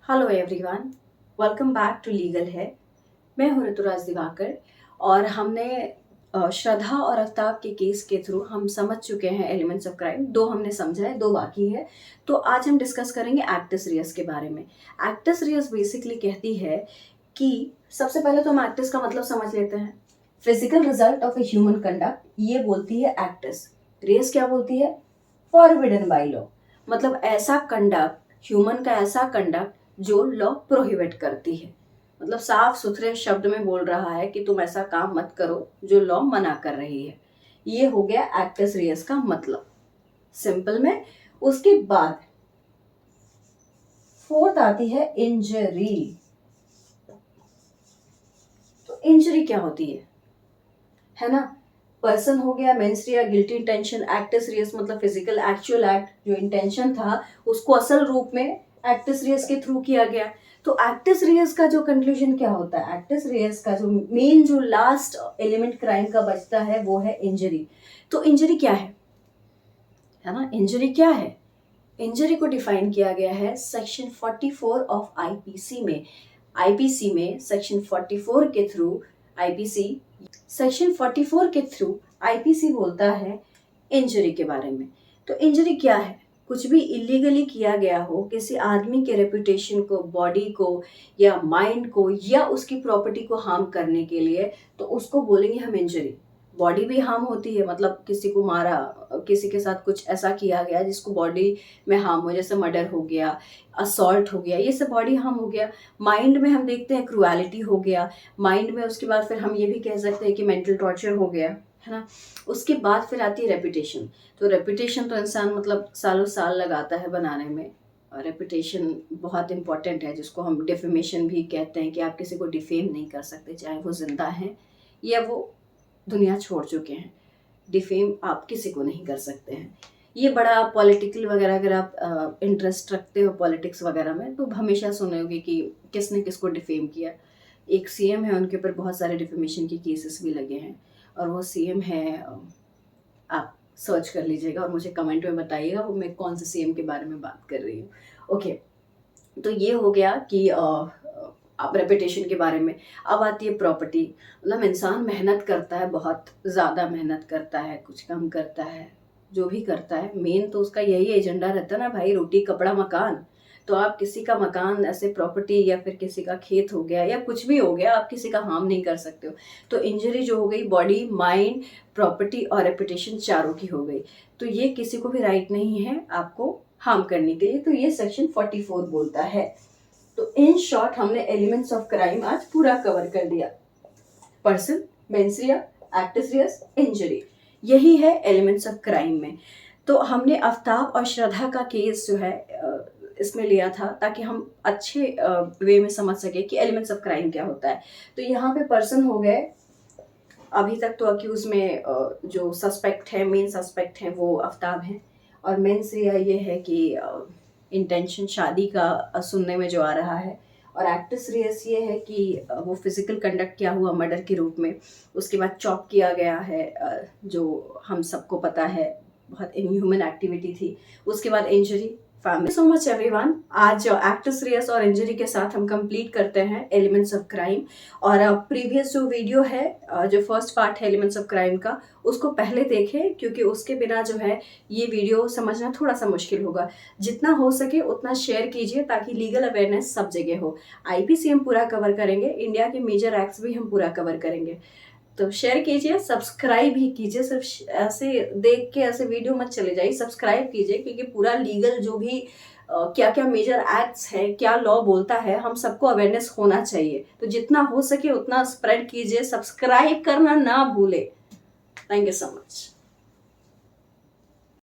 Hello everyone, welcome back to legal है। मैं हूं ऋतुराज दिवाकर और हमने श्रद्धा और अफ्ताब के केस के थ्रू हम समझ चुके हैं एलिमेंट्स ऑफ क्राइम। दो हमने समझा है, दो बाकी है। तो आज हम डिस्कस करेंगे एक्टस रियस के बारे में। एक्टस रियस बेसिकली कहती है कि सबसे पहले तो हम एक्टस का मतलब समझ लेते हैं। Physical result of a human conduct, ये बोलती है एक्टस। रियस क्या बोलती है? फॉरबिडन बाय लॉ, मतलब ऐसा कंडक्ट, ह्यूमन का ऐसा कंडक्ट जो लॉ प्रोहिबिट करती है। मतलब साफ सुथरे शब्द में बोल रहा है कि तुम ऐसा काम मत करो जो लॉ मना कर रही है। ये हो गया एक्टस रियस का मतलब सिंपल में। उसके बाद फोर्थ आती है इंजरी। तो इंजरी क्या होती है ना? पर्सन हो गया, mens rea, guilty intention. Actus reus मतलब फिजिकल एक्चुअल एक्ट, जो इंटेंशन था उसको असल रूप में एक्टस रियस के थ्रू किया गया। तो एक्टस रियस का जो कंक्लूजन क्या होता है? एक्टस रियस का जो मेन, जो लास्ट एलिमेंट क्राइम का बचता है वो है इंजरी। तो इंजरी क्या है ना? इंजरी क्या है? इंजरी को डिफाइन किया गया है सेक्शन 44 ऑफ आईपीसी में। आईपीसी में सेक्शन 44 के थ्रू आईपीसी सेक्शन 44 के थ्रू आईपीसी बोलता है इंजरी के बारे में। तो इंजरी क्या है? कुछ भी इलीगली किया गया हो किसी आदमी के रेपुटेशन को, बॉडी को या माइंड को या उसकी प्रॉपर्टी को हार्म करने के लिए, तो उसको बोलेंगे हम इंजरी। बॉडी भी हार्म होती है, मतलब किसी को मारा, किसी के साथ कुछ ऐसा किया गया जिसको बॉडी में हार्म हो, जैसे मर्डर हो गया, असॉल्ट हो गया, ये सब बॉडी हार्म हो गया। माइंड में हम देखते हैं क्रुएलिटी हो गया माइंड में। उसके बाद फिर हम ये भी कह सकते हैं कि मेंटल टॉर्चर हो गया, है ना। उसके बाद फिर आती है रेपुटेशन। तो रेपुटेशन तो इंसान मतलब सालों साल लगाता है बनाने में। रेपुटेशन बहुत इंपॉर्टेंट है, जिसको हम डिफेमेशन भी कहते हैं कि आप किसी को डिफेम नहीं कर सकते, चाहे वो जिंदा हैं या वो दुनिया छोड़ चुके हैं। डिफेम आप किसी को नहीं कर सकते हैं। ये बड़ा पॉलिटिकल वगैरह, अगर आप इंटरेस्ट रखते हो पॉलिटिक्स वगैरह में, तो हमेशा सुने होगे कि किसने किसको डिफेम किया। एक सीएम है, उनके ऊपर बहुत सारे डिफेमेशन के केसेस भी लगे हैं, और वो सीएम है, आप सर्च कर लीजिएगा और मुझे कमेंट में बताइएगा वो मैं कौन से सीएम के बारे में बात कर रही हूँ। ओके, तो ये हो गया कि आप रेपुटेशन के बारे में। अब आती है प्रॉपर्टी। मतलब इंसान मेहनत करता है, बहुत ज़्यादा मेहनत करता है, कुछ कम करता है, जो भी करता है, मेन तो उसका यही एजेंडा रहता है ना भाई, रोटी कपड़ा मकान। तो आप किसी का मकान, ऐसे प्रॉपर्टी या फिर किसी का खेत हो गया या कुछ भी हो गया, आप किसी का हार्म नहीं कर सकते हो। तो इंजरी जो हो गई, बॉडी, माइंड, प्रॉपर्टी और रेपुटेशन चारों की हो गई। तो ये किसी को भी राइट नहीं है आपको हार्म करने के लिए। तो ये सेक्शन 44 बोलता है। तो इन शॉर्ट हमने एलिमेंट्स ऑफ क्राइम आज पूरा कवर कर दिया। Person, mens rea, actus reus, injury, यही है एलिमेंट्स ऑफ क्राइम में। तो हमने आफ्ताब और श्रद्धा का केस जो है इसमें लिया था, ताकि हम अच्छे वे में समझ सके कि एलिमेंट्स ऑफ क्राइम क्या होता है। तो यहाँ पे पर्सन हो गए, अभी तक तो अक्यूज में जो सस्पेक्ट है, मेन सस्पेक्ट है, वो आफ्ताब है। और मेंस रिया ये है कि इंटेंशन शादी का सुनने में जो आ रहा है। और एक्टस रियस ये है कि वो फिजिकल कंडक्ट क्या हुआ मर्डर के रूप में, उसके बाद चॉप किया गया है, जो हम सबको पता है बहुत इनह्यूमन एक्टिविटी थी। उसके बाद injury, family. So much everyone, आज एक्टस रियस और इंजरी के साथ हम कंप्लीट करते हैं एलिमेंट्स ऑफ क्राइम। और प्रीवियस जो वीडियो है, जो फर्स्ट पार्ट है एलिमेंट्स ऑफ क्राइम का, उसको पहले देखें, क्योंकि उसके बिना जो है ये वीडियो समझना थोड़ा सा मुश्किल होगा। जितना हो सके उतना शेयर कीजिए ताकि लीगल अवेयरनेस सब जगह हो। आईपीसी हम पूरा कवर करेंगे, इंडिया के मेजर एक्ट्स भी हम पूरा कवर करेंगे। तो शेयर कीजिए, सब्सक्राइब भी कीजिए। सिर्फ ऐसे देख के ऐसे वीडियो मत चले जाइए, सब्सक्राइब कीजिए, क्योंकि पूरा लीगल जो भी क्या क्या मेजर एक्ट्स है, क्या लॉ बोलता है, हम सबको अवेयरनेस होना चाहिए। तो जितना हो सके उतना स्प्रेड कीजिए, सब्सक्राइब करना ना भूले। Thank you so much.